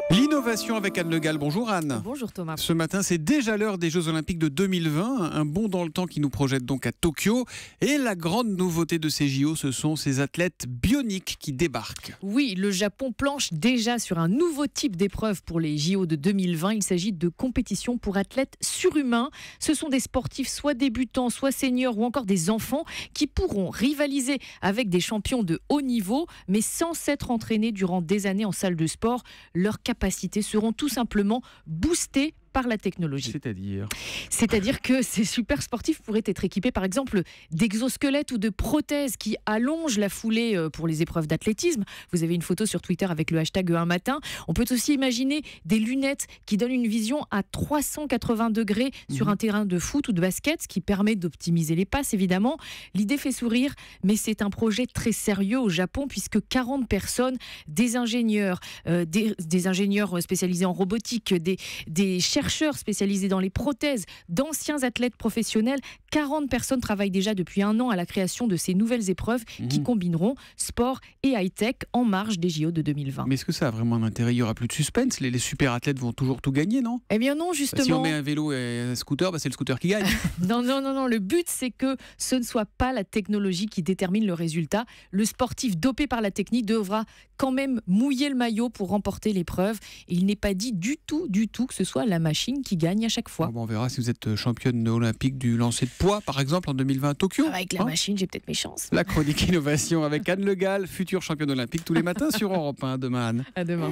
L'innovation avec Anne Le Gall. Bonjour Anne. Bonjour Thomas. Ce matin, c'est déjà l'heure des Jeux Olympiques de 2020. Un bond dans le temps qui nous projette donc à Tokyo. Et la grande nouveauté de ces JO, ce sont ces athlètes bioniques qui débarquent. Oui, le Japon planche déjà sur un nouveau type d'épreuve pour les JO de 2020. Il s'agit de compétitions pour athlètes surhumains. Ce sont des sportifs soit débutants, soit seniors ou encore des enfants qui pourront rivaliser avec des champions de haut niveau, mais sans s'être entraînés durant des années en salle de sport. Leurs capacités seront tout simplement boostées par la technologie. C'est-à-dire que ces super sportifs pourraient être équipés par exemple d'exosquelettes ou de prothèses qui allongent la foulée pour les épreuves d'athlétisme. Vous avez une photo sur Twitter avec le hashtag un matin. On peut aussi imaginer des lunettes qui donnent une vision à 380 degrés sur un terrain de foot ou de basket, ce qui permet d'optimiser les passes évidemment. L'idée fait sourire, mais c'est un projet très sérieux au Japon puisque 40 personnes, des ingénieurs, des ingénieurs spécialisés en robotique, des chercheurs spécialisés dans les prothèses, d'anciens athlètes professionnels. 40 personnes travaillent déjà depuis un an à la création de ces nouvelles épreuves qui combineront sport et high-tech en marge des JO de 2020. Mais est-ce que ça a vraiment un intérêt? Il n'y aura plus de suspense? Les super athlètes vont toujours tout gagner, non? Eh bien non, justement. Si on met un vélo et un scooter, c'est le scooter qui gagne. Non. Le but, c'est que ce ne soit pas la technologie qui détermine le résultat. Le sportif dopé par la technique devra quand même mouiller le maillot pour remporter l'épreuve. Et il n'est pas dit du tout que ce soit la machine qui gagne à chaque fois. On verra si vous êtes championne olympique du lancer de poids, par exemple, en 2020 à Tokyo. Avec la machine, j'ai peut-être mes chances. La chronique innovation avec Anne Le Gall, future championne olympique tous les matins sur Europe 1. À demain, Anne. À demain.